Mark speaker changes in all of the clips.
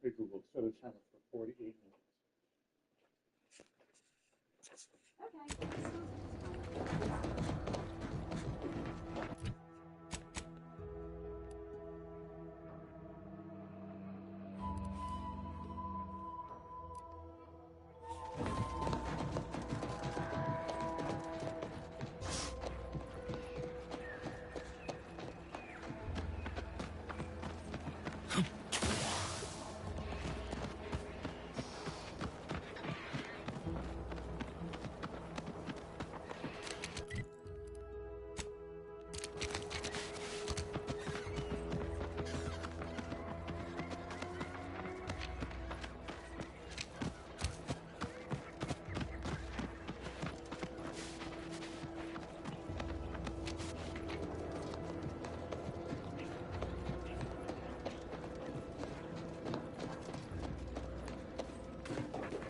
Speaker 1: to Google. Show the channel for 48 minutes.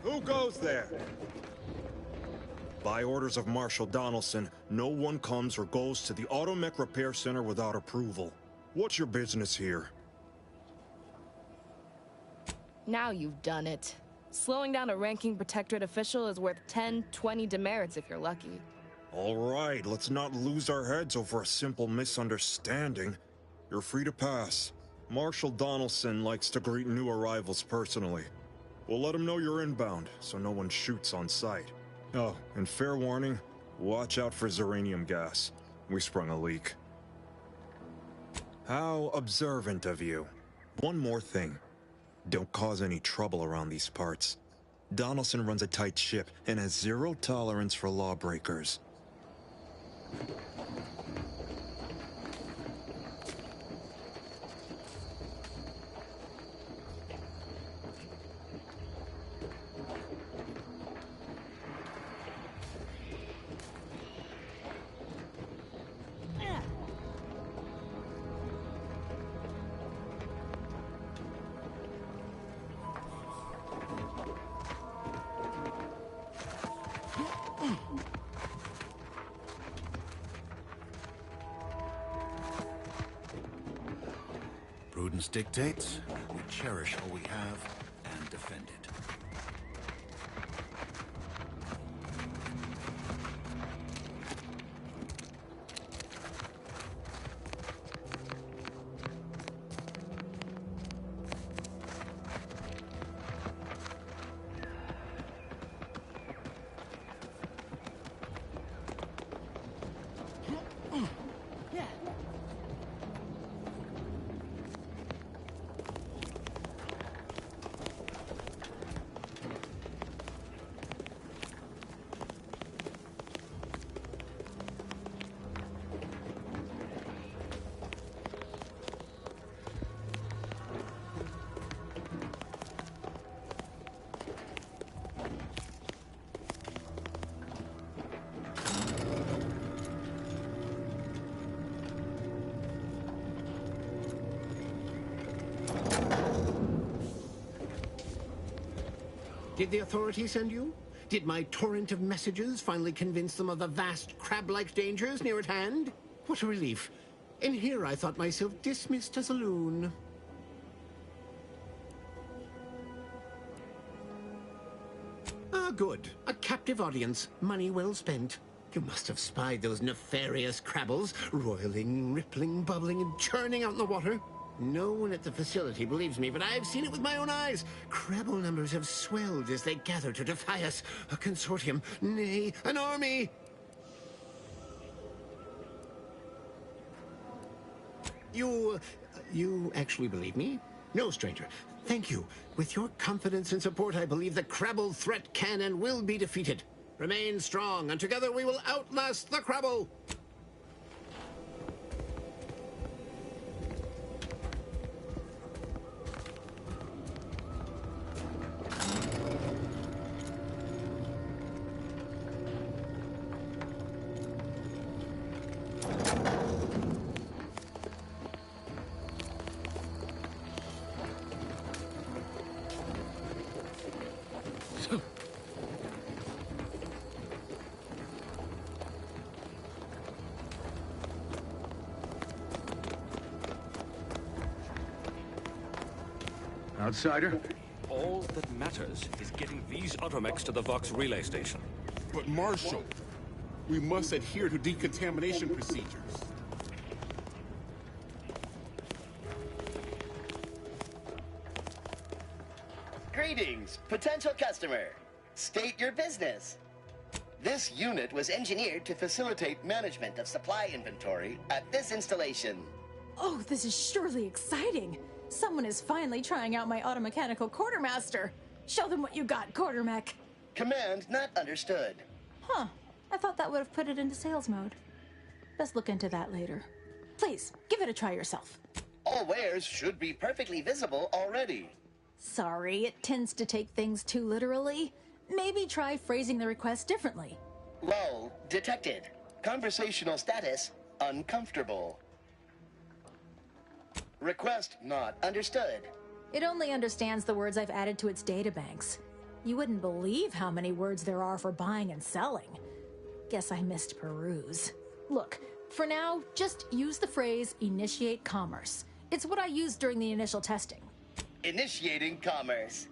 Speaker 2: Who goes there? By orders of Marshal Donelson, no one comes or goes to the Automech Repair Center without approval. What's your business here?
Speaker 3: Now you've done it. Slowing down a ranking protectorate official is worth 10, 20 demerits if you're lucky.
Speaker 2: All right, let's not lose our heads over a simple misunderstanding. You're free to pass. Marshal Donelson likes to greet new arrivals personally. We'll let him know you're inbound, so no one shoots on sight. Oh, and fair warning, watch out for Zyranium gas. We sprung a leak. How observant of you. One more thing. Don't cause any trouble around these parts. Donelson runs a tight ship and has zero tolerance for lawbreakers.
Speaker 4: Prudence dictates we cherish all we have and defend it.
Speaker 5: Did the authorities send you? Did my torrent of messages finally convince them of the vast crab-like dangers near at hand? What a relief. In here I thought myself dismissed as a loon. Ah, good. A captive audience. Money well spent. You must have spied those nefarious crabbles, roiling, rippling, bubbling, and churning out in the water. No one at the facility believes me, but I've seen it with my own eyes. Crabble numbers have swelled as they gather to defy us. A consortium, nay, an army! You actually believe me? No, stranger. Thank you. With your confidence and support, I believe the Crabble threat can and will be defeated. Remain strong, and together we will outlast the Crabble!
Speaker 6: Outsider?
Speaker 7: All that matters is getting these automechs to the Vox relay station.
Speaker 8: But Marshal, we must adhere to decontamination procedures.
Speaker 9: Greetings, potential customer. State your business. This unit was engineered to facilitate management of supply inventory at this installation.
Speaker 10: Oh, this is surely exciting. Someone is finally trying out my automechanical Quartermaster. Show them what you got, Quartermech.
Speaker 9: Command not understood.
Speaker 10: Huh. I thought that would have put it into sales mode. Best look into that later. Please, give it a try yourself.
Speaker 9: All wares should be perfectly visible already.
Speaker 10: Sorry, it tends to take things too literally. Maybe try phrasing the request differently.
Speaker 9: Lull detected. Conversational status uncomfortable. Request not understood.
Speaker 10: It only understands the words I've added to its databanks. You wouldn't believe how many words there are for buying and selling. Guess I missed peruse. Look, for now, just use the phrase initiate commerce. It's what I used during the initial testing.
Speaker 9: Initiating commerce.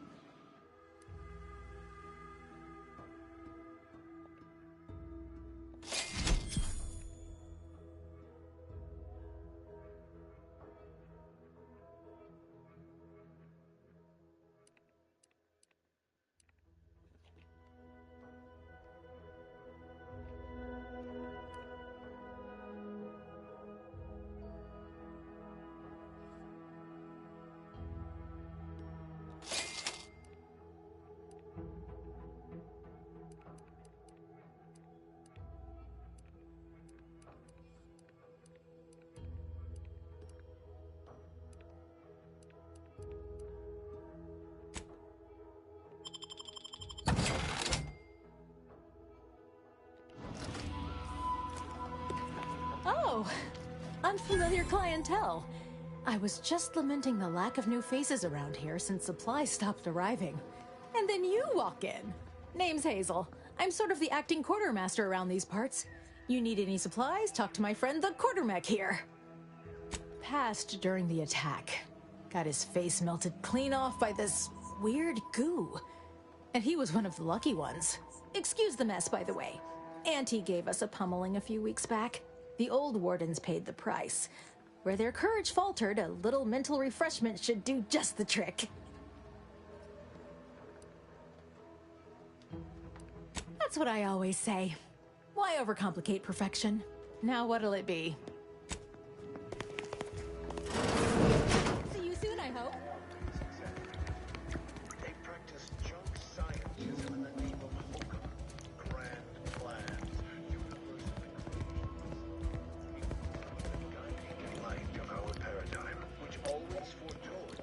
Speaker 10: Oh, unfamiliar clientele. I was just lamenting the lack of new faces around here since supplies stopped arriving. And then you walk in. Name's Hazel. I'm sort of the acting quartermaster around these parts. You need any supplies, talk to my friend the Quartermech here. Passed during the attack. Got his face melted clean off by this weird goo. And he was one of the lucky ones. Excuse the mess, by the way. Auntie gave us a pummeling a few weeks back. The old wardens paid the price. Where their courage faltered, a little mental refreshment should do just the trick. That's what I always say. Why overcomplicate perfection? Now what'll it be? See you soon, I hope.
Speaker 11: They practice junk sciences in the name of hokum, grand plans, universal equations, guiding light of our paradigm, which always foretold.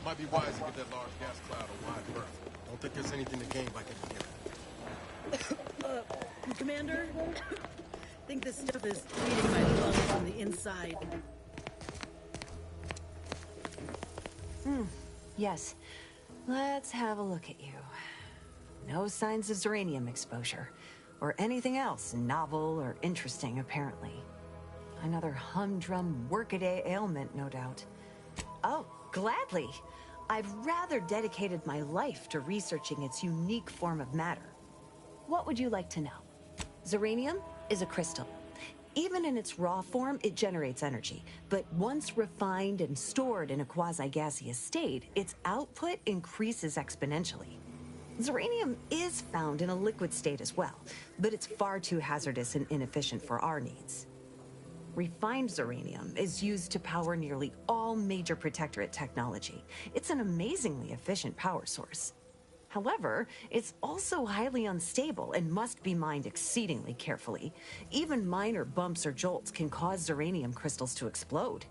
Speaker 12: Might be wise to give that large gas cloud a wide berth. Don't think there's anything to gain by getting in.
Speaker 13: Commander? I think this stuff is eating my lungs from the inside.
Speaker 14: Yes. Let's have a look at you. No signs of Zyranium exposure, or anything else novel or interesting, apparently. Another humdrum workaday ailment, no doubt. Oh, gladly. I've rather dedicated my life to researching its unique form of matter. What would you like to know? Zyranium is a crystal. Even in its raw form, it generates energy. But once refined and stored in a quasi-gaseous state, its output increases exponentially. Zyranium is found in a liquid state as well, but it's far too hazardous and inefficient for our needs. Refined Zyranium is used to power nearly all major Protectorate technology. It's an amazingly efficient power source. However, it's also highly unstable and must be mined exceedingly carefully. Even minor bumps or jolts can cause Zyranium crystals to explode.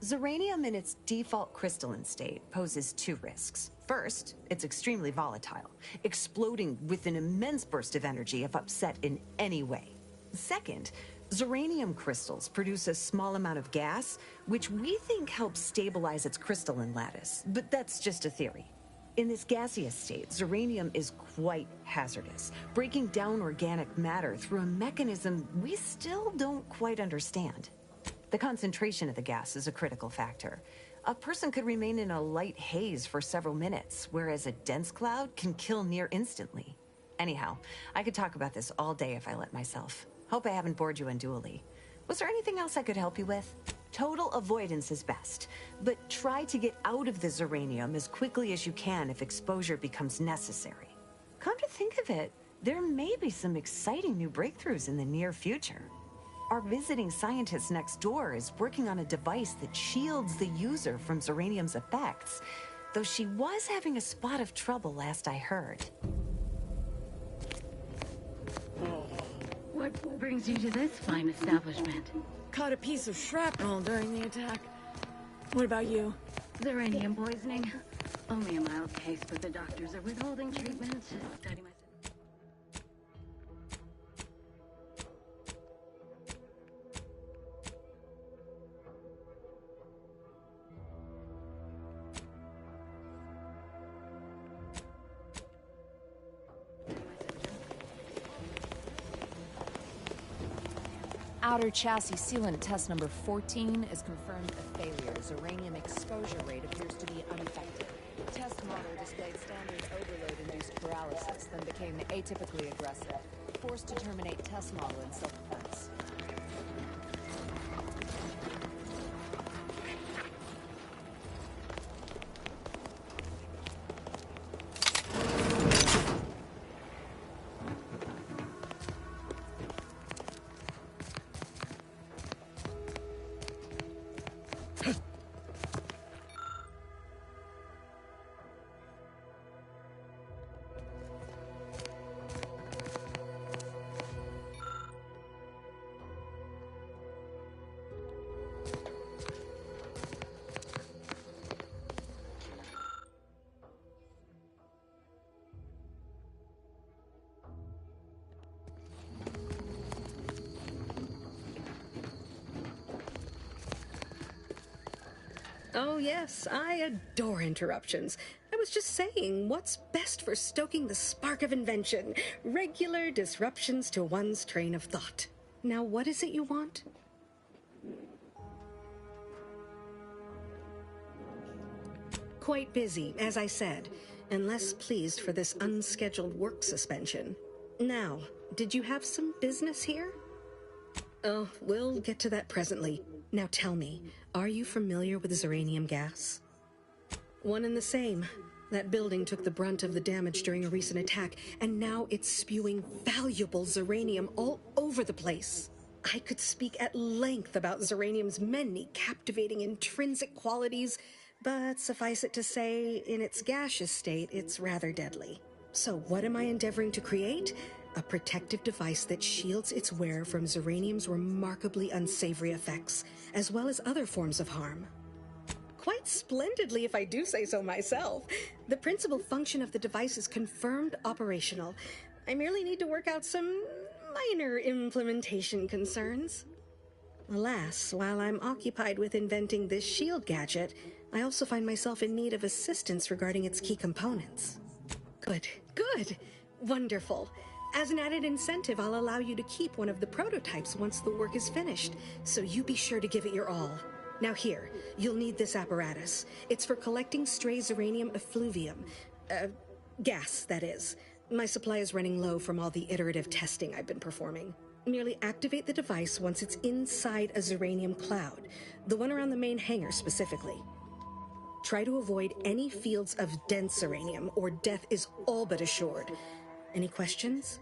Speaker 14: Zyranium in its default crystalline state poses two risks. First, it's extremely volatile, exploding with an immense burst of energy if upset in any way. Second, Zyranium crystals produce a small amount of gas, which we think helps stabilize its crystalline lattice, but that's just a theory. In this gaseous state, Zyranium is quite hazardous, breaking down organic matter through a mechanism we still don't quite understand. The concentration of the gas is a critical factor. A person could remain in a light haze for several minutes, whereas a dense cloud can kill near instantly. Anyhow, I could talk about this all day if I let myself. Hope I haven't bored you unduly. Was there anything else I could help you with? Total avoidance is best, but try to get out of the Zyranium as quickly as you can if exposure becomes necessary. Come to think of it, there may be some exciting new breakthroughs in the near future. Our visiting scientist next door is working on a device that shields the user from Zyranium's effects, though she was having a spot of trouble last I heard.
Speaker 6: What brings you to this fine establishment?
Speaker 13: Caught a piece of shrapnel during the attack. What about you?
Speaker 6: Zyranium poisoning. Only a mild case, but the doctors are withholding treatment. Study my...
Speaker 15: Outer chassis sealant test number 14 is confirmed a failure. Zyranium exposure rate appears to be unaffected. Test model displayed standard overload-induced paralysis, then became atypically aggressive. Forced to terminate test model in self-defense.
Speaker 16: Oh yes, I adore interruptions. I was just saying, what's best for stoking the spark of invention? Regular disruptions to one's train of thought. Now what is it you want? Quite busy, as I said, and less pleased for this unscheduled work suspension. Now, did you have some business here? Oh, we'll get to that presently. Now tell me, are you familiar with Zyranium gas? One and the same. That building took the brunt of the damage during a recent attack, and now it's spewing valuable Zyranium all over the place. I could speak at length about Zyranium's many captivating intrinsic qualities, but suffice it to say, in its gaseous state, it's rather deadly. So what am I endeavoring to create? A protective device that shields its wearer from Zyranium's remarkably unsavory effects, as well as other forms of harm. Quite splendidly, if I do say so myself. The principal function of the device is confirmed operational. I merely need to work out some minor implementation concerns. Alas, while I'm occupied with inventing this shield gadget, I also find myself in need of assistance regarding its key components. Good, good, wonderful. As an added incentive, I'll allow you to keep one of the prototypes once the work is finished, so you be sure to give it your all. Now here, you'll need this apparatus. It's for collecting stray Zyranium effluvium. Gas, that is. My supply is running low from all the iterative testing I've been performing. Merely activate the device once it's inside a Zyranium cloud, the one around the main hangar specifically. Try to avoid any fields of dense Zyranium, or death is all but assured. Any questions?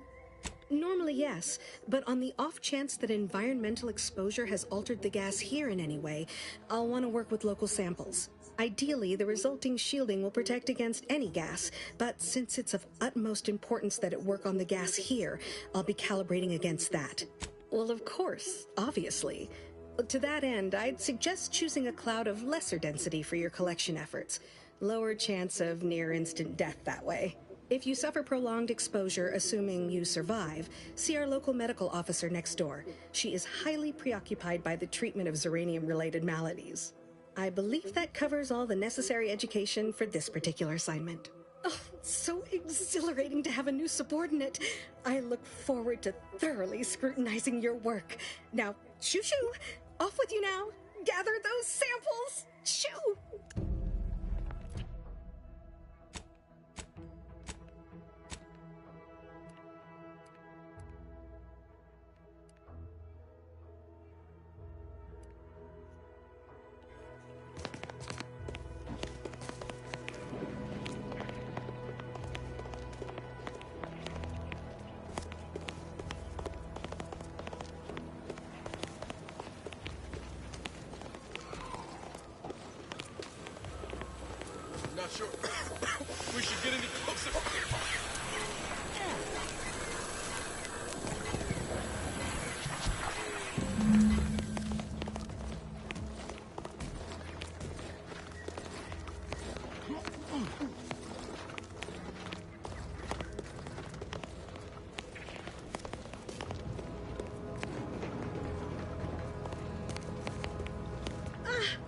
Speaker 16: Normally, yes, but on the off chance that environmental exposure has altered the gas here in any way, I'll want to work with local samples. Ideally, the resulting shielding will protect against any gas, but since it's of utmost importance that it work on the gas here, I'll be calibrating against that. Well, of course, obviously. To that end, I'd suggest choosing a cloud of lesser density for your collection efforts. Lower chance of near-instant death that way. If you suffer prolonged exposure, assuming you survive, see our local medical officer next door. She is highly preoccupied by the treatment of Zyranium-related maladies. I believe that covers all the necessary education for this particular assignment. Oh, so exhilarating to have a new subordinate. I look forward to thoroughly scrutinizing your work. Now, shoo-shoo! Off with you now! Gather those samples! Shoo!
Speaker 12: Not sure we should get any closer.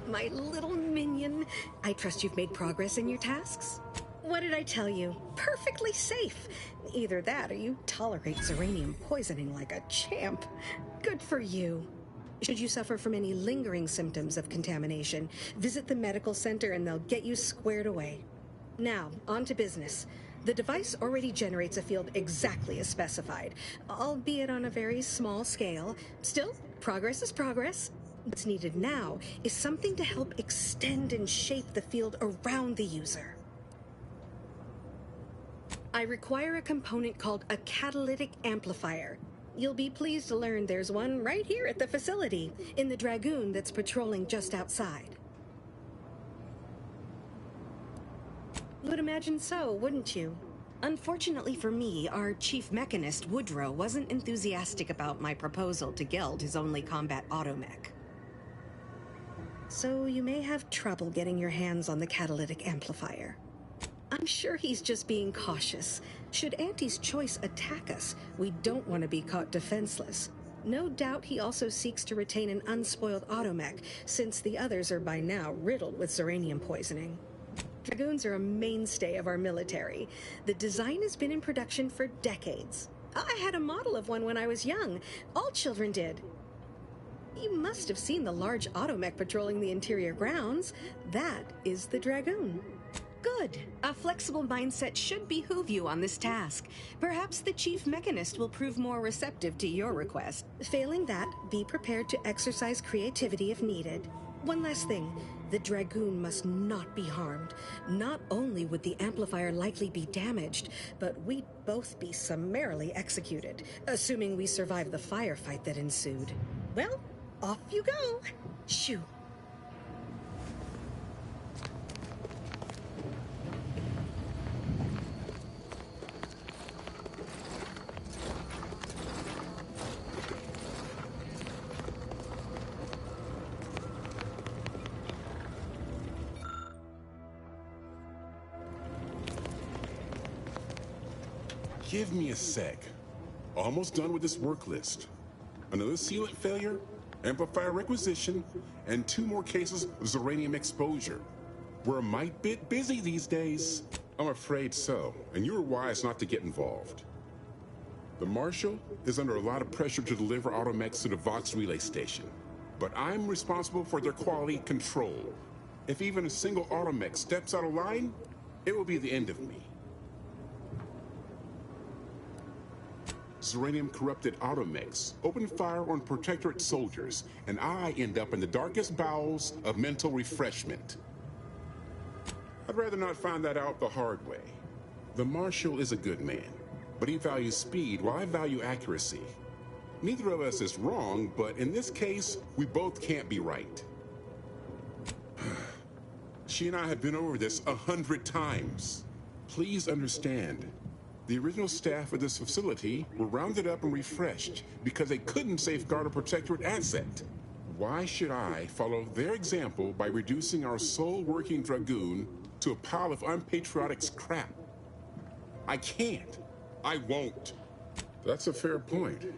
Speaker 16: My little minion. I trust you've made progress in your tasks? What did I tell you? Perfectly safe. Either that or you tolerate Zyranium poisoning like a champ. Good for you. Should you suffer from any lingering symptoms of contamination, visit the medical center and they'll get you squared away. Now, on to business. The device already generates a field exactly as specified, albeit on a very small scale. Still, progress is progress. What's needed now is something to help extend and shape the field around the user. I require a component called a Catalytic Amplifier. You'll be pleased to learn there's one right here at the facility, in the Dragoon that's patrolling just outside. You would imagine so, wouldn't you? Unfortunately for me, our Chief Mechanist Woodrow wasn't enthusiastic about my proposal to geld his only combat automech. So you may have trouble getting your hands on the Catalytic Amplifier. I'm sure he's just being cautious. Should Auntie's choice attack us, we don't want to be caught defenseless. No doubt he also seeks to retain an unspoiled automech, since the others are by now riddled with Zyranium poisoning. Dragoons are a mainstay of our military. The design has been in production for decades. I had a model of one when I was young. All children did. You must have seen the large automech patrolling the interior grounds. That is the Dragoon. Good. A flexible mindset should behoove you on this task. Perhaps the Chief Mechanist will prove more receptive to your request. Failing that, be prepared to exercise creativity if needed. One last thing. The Dragoon must not be harmed. Not only would the amplifier likely be damaged, but we'd both be summarily executed, assuming we survive the firefight that ensued. Well, off you go. Shoo.
Speaker 8: Give me a sec. Almost done with this work list. Another sealant failure, amplifier requisition, and 2 more cases of Zyranium exposure. We're a mite bit busy these days. I'm afraid so, and you were wise not to get involved. The Marshal is under a lot of pressure to deliver automechs to the Vox relay station, but I'm responsible for their quality control. If even a single automech steps out of line, it will be the end of me. Zyranium-corrupted automechs open fire on Protectorate soldiers, and I end up in the darkest bowels of mental refreshment. I'd rather not find that out the hard way. The Marshal is a good man, but he values speed while I value accuracy. Neither of us is wrong, but in this case, we both can't be right. She and I have been over this 100 times. Please understand, the original staff of this facility were rounded up and refreshed because they couldn't safeguard a protectorate asset. Why should I follow their example by reducing our sole working Dragoon to a pile of unpatriotic scrap? I can't. I won't. That's a fair point.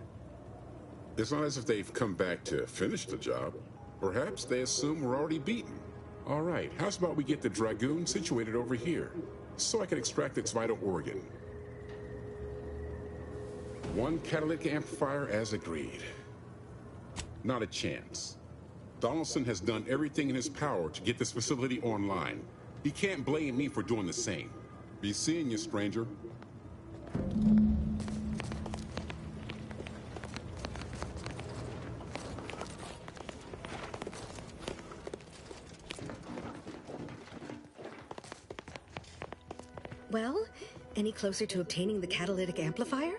Speaker 8: It's not as if they've come back to finish the job. Perhaps they assume we're already beaten. All right, how's about we get the Dragoon situated over here, so I can extract its vital organ? One catalytic amplifier as agreed. Not a chance. Donelson has done everything in his power to get this facility online. He can't blame me for doing the same. Be seeing you, stranger.
Speaker 16: Well, any closer to obtaining the catalytic amplifier?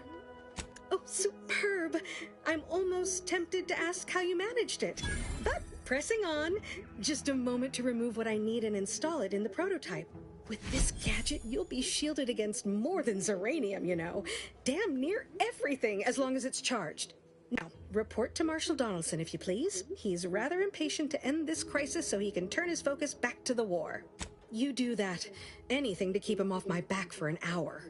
Speaker 16: Oh, superb! I'm almost tempted to ask how you managed it. But pressing on, just a moment to remove what I need and install it in the prototype. With this gadget, you'll be shielded against more than Zyranium, you know. Damn near everything, as long as it's charged. Now, report to Marshal Donelson, if you please. He's rather impatient to end this crisis so he can turn his focus back to the war. You do that. Anything to keep him off my back for an hour.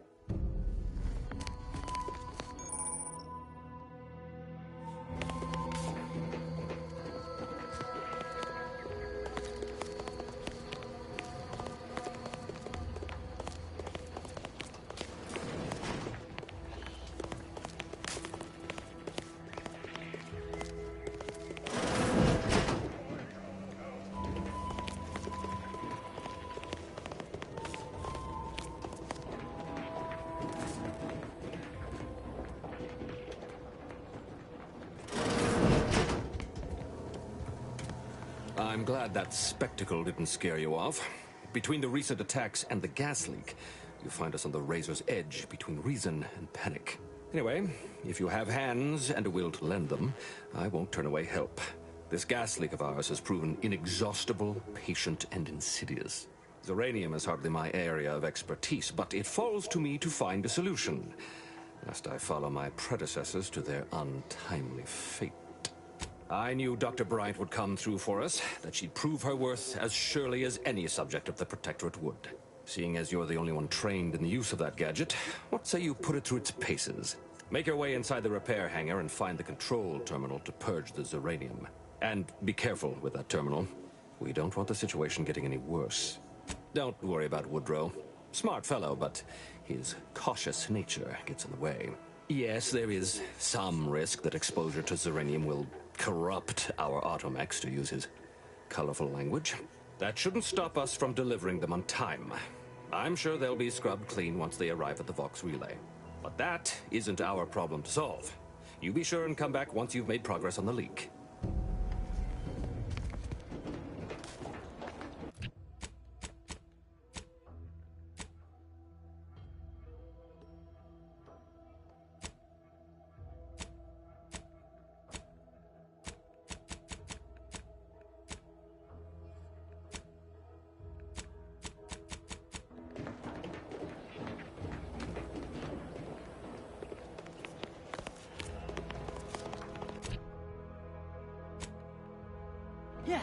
Speaker 7: I'm glad that spectacle didn't scare you off. Between the recent attacks and the gas leak, you find us on the razor's edge between reason and panic. Anyway, if you have hands and a will to lend them, I won't turn away help. This gas leak of ours has proven inexhaustible, patient, and insidious. Zyranium is hardly my area of expertise, but it falls to me to find a solution, lest I follow my predecessors to their untimely fate. I knew Dr. Bryant would come through for us, that she'd prove her worth as surely as any subject of the Protectorate would. Seeing as you're the only one trained in the use of that gadget, what say you put it through its paces? Make your way inside the repair hangar and find the control terminal to purge the Zyranium. And be careful with that terminal. We don't want the situation getting any worse. Don't worry about Woodrow. Smart fellow, but his cautious nature gets in the way. Yes, there is some risk that exposure to Zyranium will corrupt our automechs, to use his colorful language. That shouldn't stop us from delivering them on time. I'm sure they'll be scrubbed clean once they arrive at the Vox relay. But that isn't our problem to solve. You be sure and come back once you've made progress on the leak.
Speaker 17: Yeah.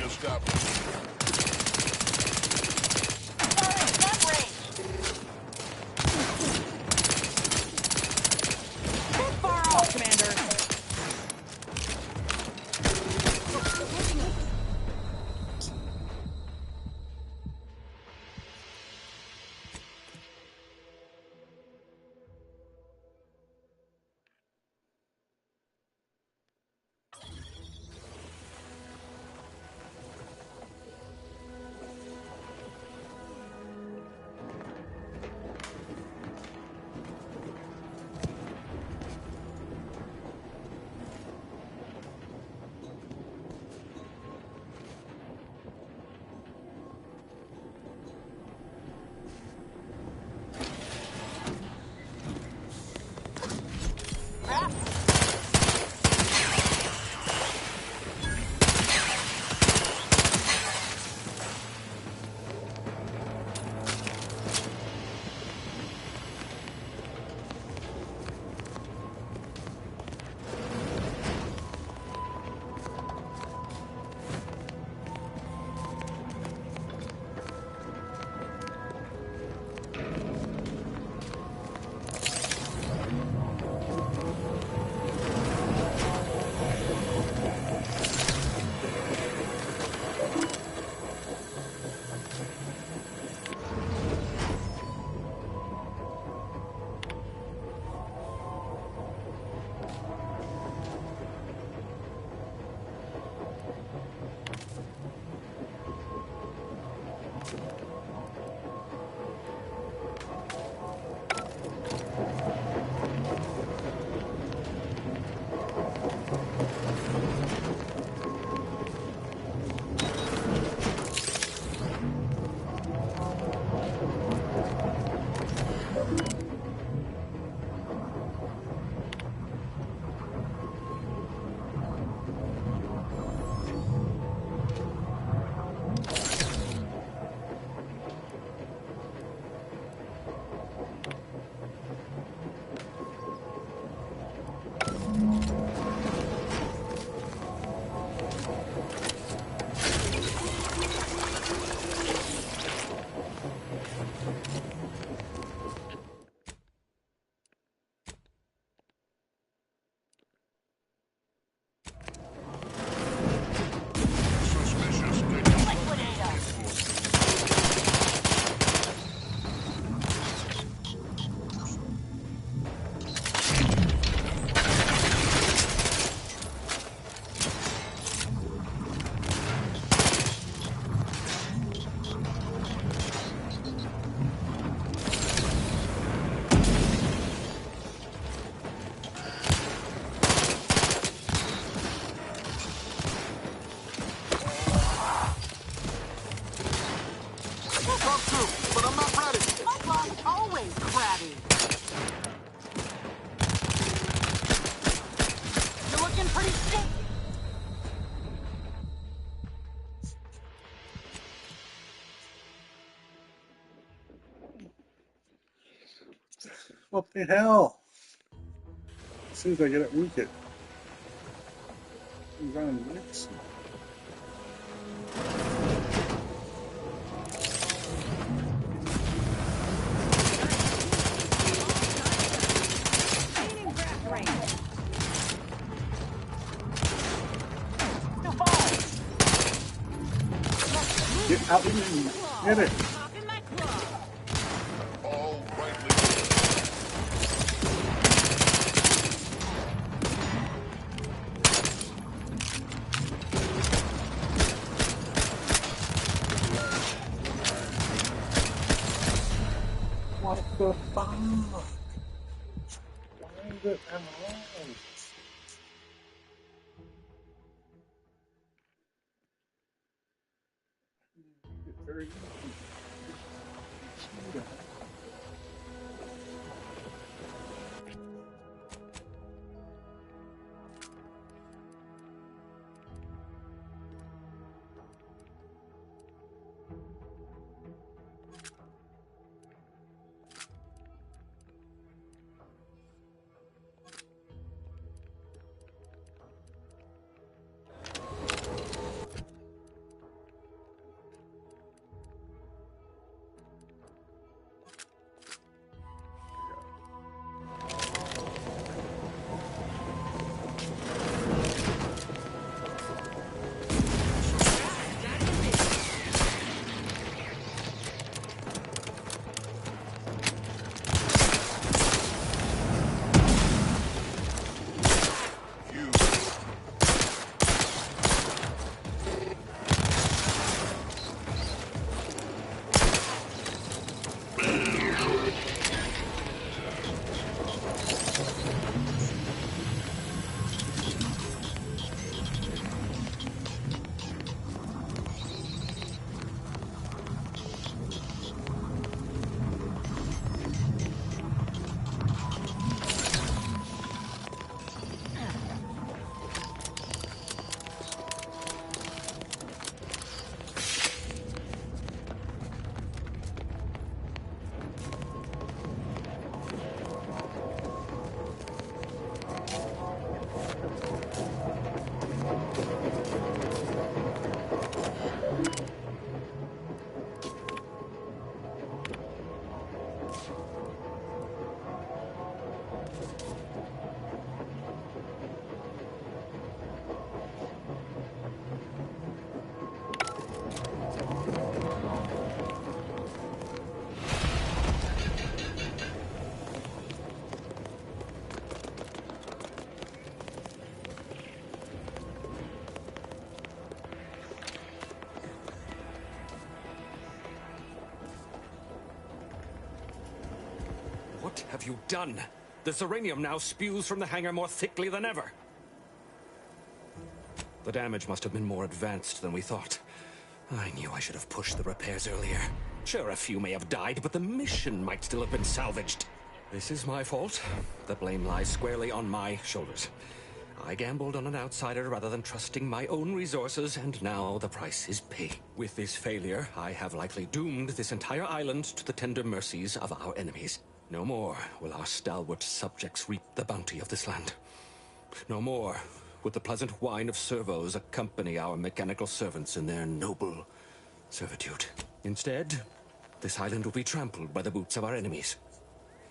Speaker 12: You'll stop.
Speaker 15: Far off, Commander.
Speaker 1: What the hell? As soon as I get it weakened. He's on Nixon. Get out of me. Get it. What the fuck? Why is it alive? It's very easy.
Speaker 7: What have you done? The Zyranium now spews from the hangar more thickly than ever. The damage must have been more advanced than we thought. I knew I should have pushed the repairs earlier. Sure, a few may have died, but the mission might still have been salvaged. This is my fault. The blame lies squarely on my shoulders. I gambled on an outsider rather than trusting my own resources, and now the price is paid. With this failure, I have likely doomed this entire island to the tender mercies of our enemies. No more will our stalwart subjects reap the bounty of this land. No more would the pleasant whine of servos accompany our mechanical servants in their noble servitude. Instead, this island will be trampled by the boots of our enemies.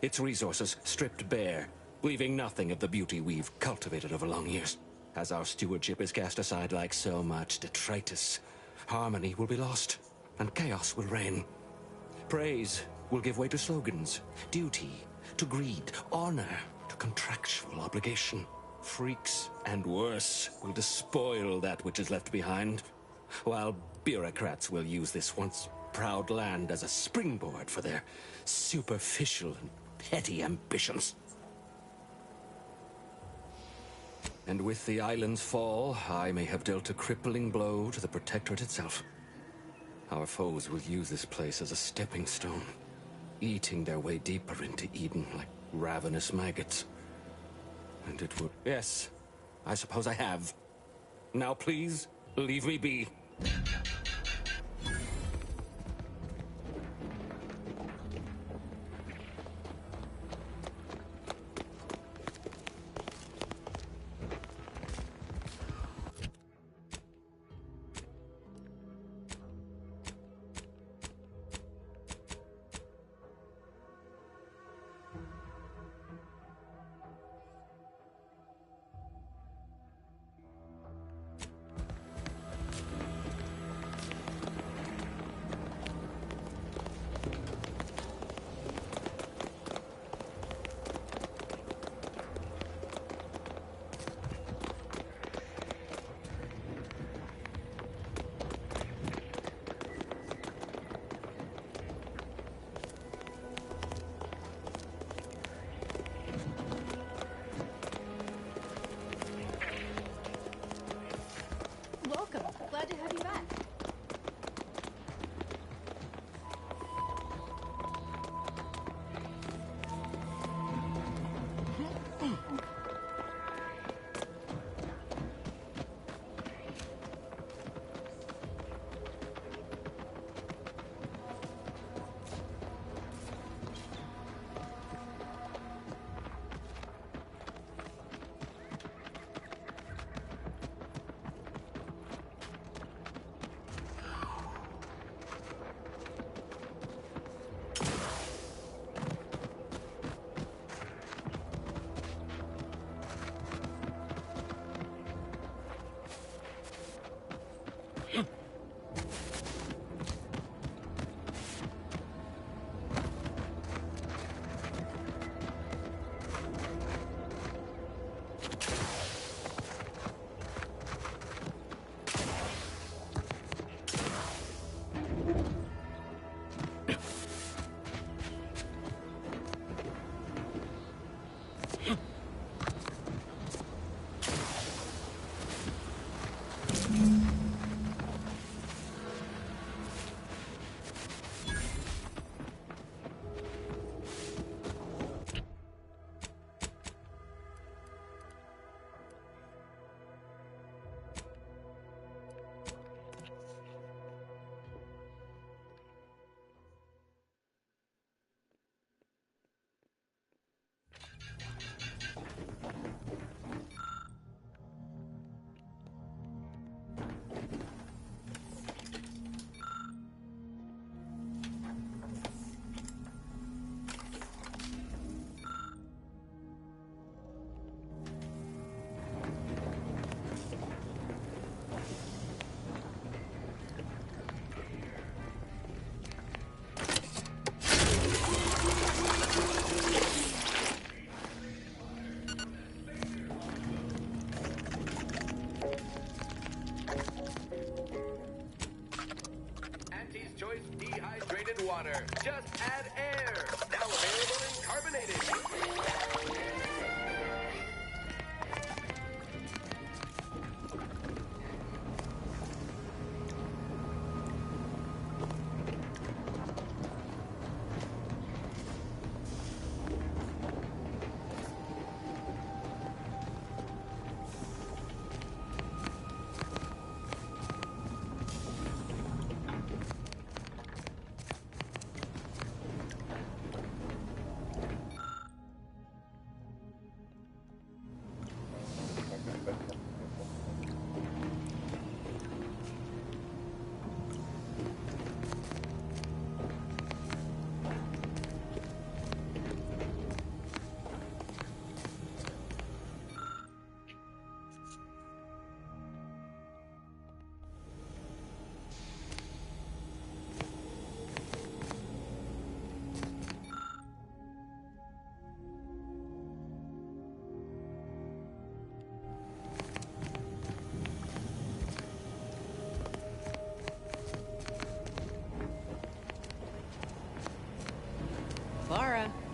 Speaker 7: Its resources stripped bare, leaving nothing of the beauty we've cultivated over long years. As our stewardship is cast aside like so much detritus, harmony will be lost, and chaos will reign. Praise will give way to slogans, duty to greed, honor to contractual obligation. Freaks and worse will despoil that which is left behind, while bureaucrats will use this once proud land as a springboard for their superficial and petty ambitions. And with the island's fall, I may have dealt a crippling blow to the Protectorate itself. Our foes will use this place as a stepping stone, eating their way deeper into Eden like ravenous maggots. And it would... Yes, I suppose I have. Now please, leave me be.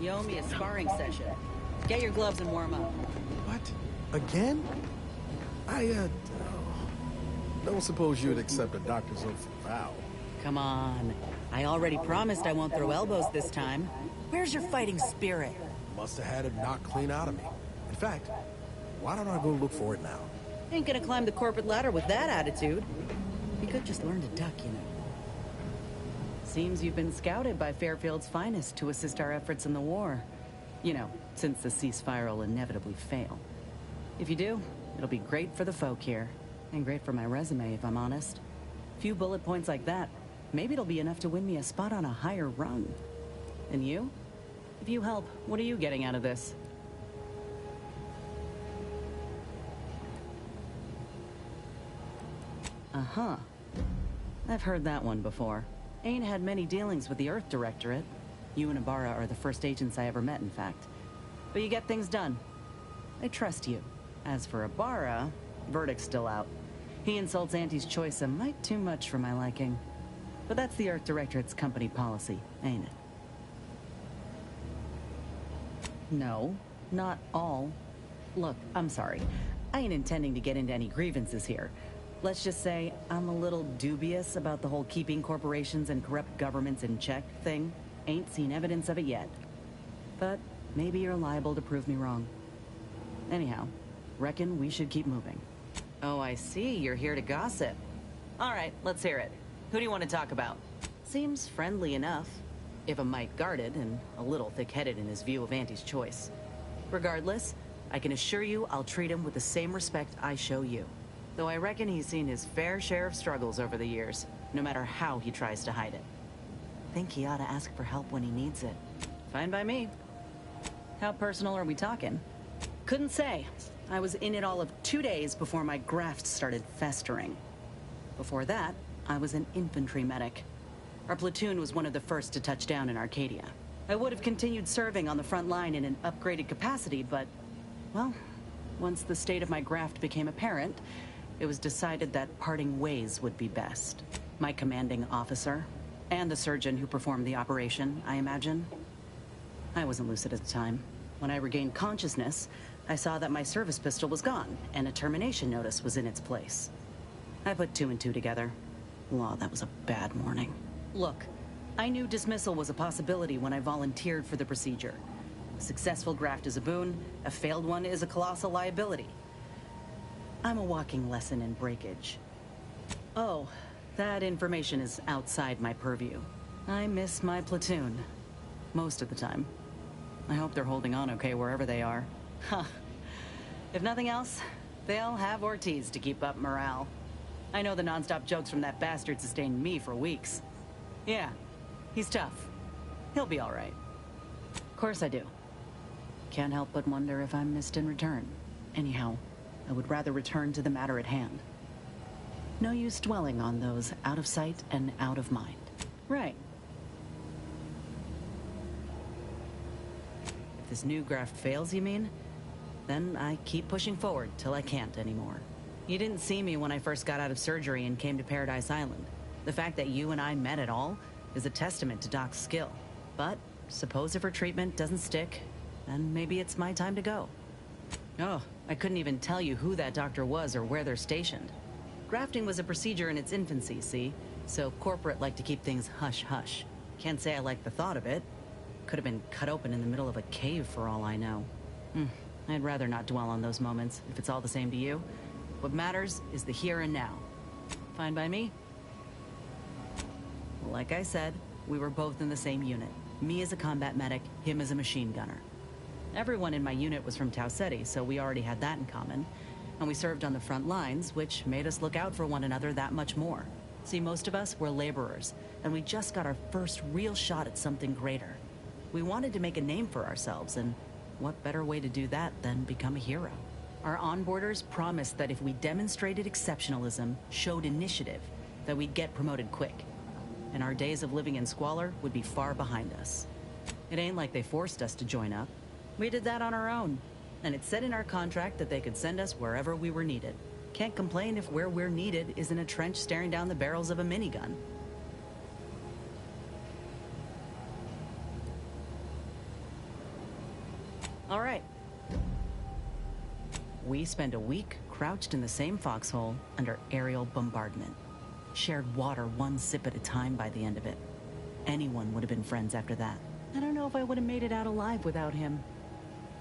Speaker 17: You owe me a sparring session. Get your gloves and warm up.
Speaker 12: What? Again? I don't suppose you'd accept a doctor's oath of vow.
Speaker 17: Come on. I already promised I won't throw elbows this time. Where's your fighting spirit?
Speaker 12: Must have had it knocked clean out of me. In fact, why don't I go look for it now?
Speaker 17: Ain't gonna climb the corporate ladder with that attitude. You could just learn to duck, you know. Seems you've been scouted by Fairfield's finest to assist our efforts in the war. You know, since the ceasefire will inevitably fail. If you do, it'll be great for the folk here. And great for my resume, if I'm honest. Few bullet points like that, maybe it'll be enough to win me a spot on a higher rung. And you? If you help, what are you getting out of this? Uh-huh. I've heard that one before. Ain't had many dealings with the Earth Directorate. You and Ibarra are the first agents I ever met, in fact. But you get things done. I trust you. As for Ibarra, verdict's still out. He insults Auntie's choice a mite too much for my liking. But that's the Earth Directorate's company policy, ain't it? No, not all. Look, I'm sorry. I ain't intending to get into any grievances here. Let's just say I'm a little dubious about the whole keeping corporations and corrupt governments in check thing. Ain't seen evidence of it yet. But maybe you're liable to prove me wrong. Anyhow, reckon we should keep moving. Oh, I see. You're here to gossip. All right, let's hear it. Who do you want to talk about? Seems friendly enough, if a mite guarded and a little thick-headed in his view of Auntie's choice. Regardless, I can assure you I'll treat him with the same respect I show you. Though I reckon he's seen his fair share of struggles over the years, no matter how he tries to hide it. Think he ought to ask for help when he needs it. Fine by me. How personal are we talking? Couldn't say. I was in it all of 2 days before my graft started festering. Before that, I was an infantry medic. Our platoon was one of the first to touch down in Arcadia. I would have continued serving on the front line in an upgraded capacity, but, well, once the state of my graft became apparent, it was decided that parting ways would be best. My commanding officer, and the surgeon who performed the operation, I imagine. I wasn't lucid at the time. When I regained consciousness, I saw that my service pistol was gone, and a termination notice was in its place. I put 2 and 2 together. Law, that was a bad morning. Look, I knew dismissal was a possibility when I volunteered for the procedure. A successful graft is a boon, a failed one is a colossal liability. I'm a walking lesson in breakage. Oh, that information is outside my purview. I miss my platoon. Most of the time. I hope they're holding on okay wherever they are. Huh. If nothing else, they'll have Ortiz to keep up morale. I know the non-stop jokes from that bastard sustained me for weeks. Yeah, he's tough. He'll be all right. Of course I do. Can't help but wonder if I'm missed in return. Anyhow, I would rather return to the matter at hand. No use dwelling on those out of sight and out of mind. Right. If this new graft fails, you mean? Then I keep pushing forward till I can't anymore. You didn't see me when I first got out of surgery and came to Paradise Island. The fact that you and I met at all is a testament to Doc's skill. But suppose if her treatment doesn't stick, then maybe it's my time to go. Oh, I couldn't even tell you who that doctor was or where they're stationed. Grafting was a procedure in its infancy, see? So corporate liked to keep things hush-hush. Can't say I like the thought of it. Could have been cut open in the middle of a cave for all I know. I'd rather not dwell on those moments, if it's all the same to you. What matters is the here and now. Fine by me? Like I said, we were both in the same unit. Me as a combat medic, him as a machine gunner. Everyone in my unit was from Tau Ceti, so we already had that in common. And we served on the front lines, which made us look out for one another that much more. See, most of us were laborers, and we just got our first real shot at something greater. We wanted to make a name for ourselves, and what better way to do that than become a hero? Our onboarders promised that if we demonstrated exceptionalism, showed initiative, that we'd get promoted quick. And our days of living in squalor would be far behind us. It ain't like they forced us to join up. We did that on our own. And it said in our contract that they could send us wherever we were needed. Can't complain if where we're needed is in a trench staring down the barrels of a minigun. we spent a week crouched in the same foxhole under aerial bombardment. Shared water one sip at a time by the end of it. Anyone would have been friends after that. I don't know if I would have made it out alive without him.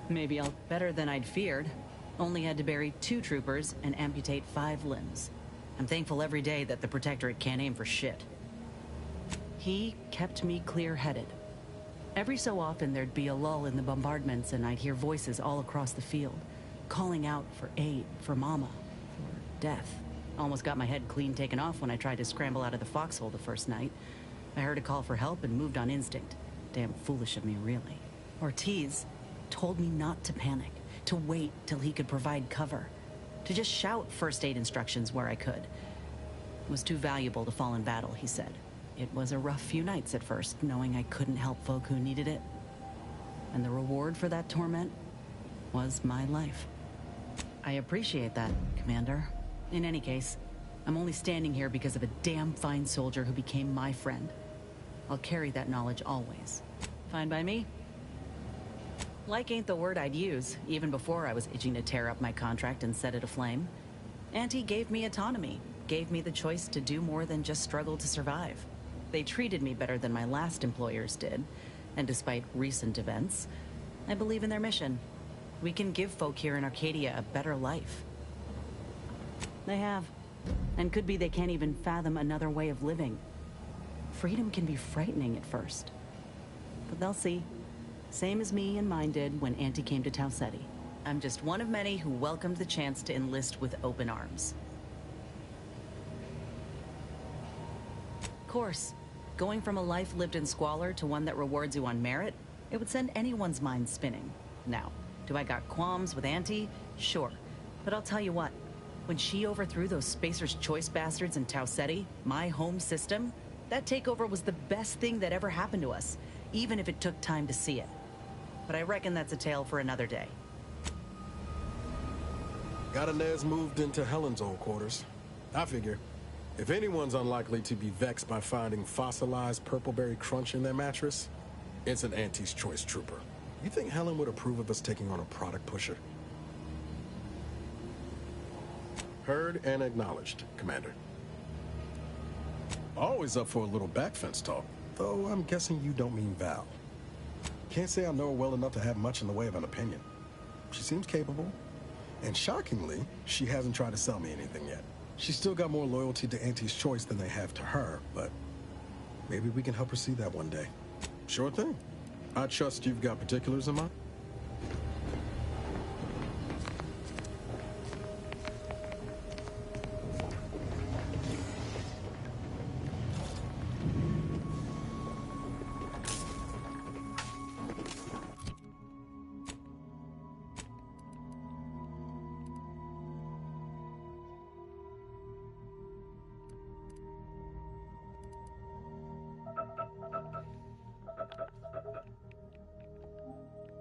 Speaker 17: Maybe I'll better than I'd feared. Only had to bury 2 troopers and amputate 5 limbs. I'm thankful every day that the Protectorate can't aim for shit. He kept me clear-headed. Every so often there'd be a lull in the bombardments and I'd hear voices all across the field, calling out for aid, for Mama, for death. Almost got my head clean taken off when I tried to scramble out of the foxhole the first night. I heard a call for help and moved on instinct. Damn foolish of me, really. Ortiz told me not to panic, to wait till he could provide cover, to just shout first aid instructions where I could. It was too valuable to fall in battle, he said. It was a rough few nights at first, knowing I couldn't help folk who needed it. And the reward for that torment was my life. I appreciate that, Commander. In any case, I'm only standing here because of a damn fine soldier who became my friend. I'll carry that knowledge always. Fine by me? Like ain't the word I'd use, even before I was itching to tear up my contract and set it aflame. Auntie gave me autonomy, gave me the choice to do more than just struggle to survive. They treated me better than my last employers did, and despite recent events, I believe in their mission. We can give folk here in Arcadia a better life. They have, and could be they can't even fathom another way of living. Freedom can be frightening at first, but they'll see. Same as me and mine did when Auntie came to Tau Ceti. I'm just one of many who welcomed the chance to enlist with open arms. Of course, going from a life lived in squalor to one that rewards you on merit, it would send anyone's mind spinning. Now, do I got qualms with Auntie? Sure. But I'll tell you what, when she overthrew those Spacer's Choice bastards in Tau Ceti, my home system, that takeover was the best thing that ever happened to us, even if it took time to see it. But I reckon that's a tale for another day.
Speaker 12: Got Inez moved into Helen's old quarters. I figure, if anyone's unlikely to be vexed by finding fossilized purpleberry crunch in their mattress, it's an Auntie's Choice trooper. You think Helen would approve of us taking on a product pusher? Heard and acknowledged, Commander. Always up for a little backfence talk, though I'm guessing you don't mean Val. Can't say I know her well enough to have much in the way of an opinion. She seems capable, and shockingly, she hasn't tried to sell me anything yet. She's still got more loyalty to Auntie's Choice than they have to her, but maybe we can help her see that one day. Sure thing. I trust you've got particulars in mind.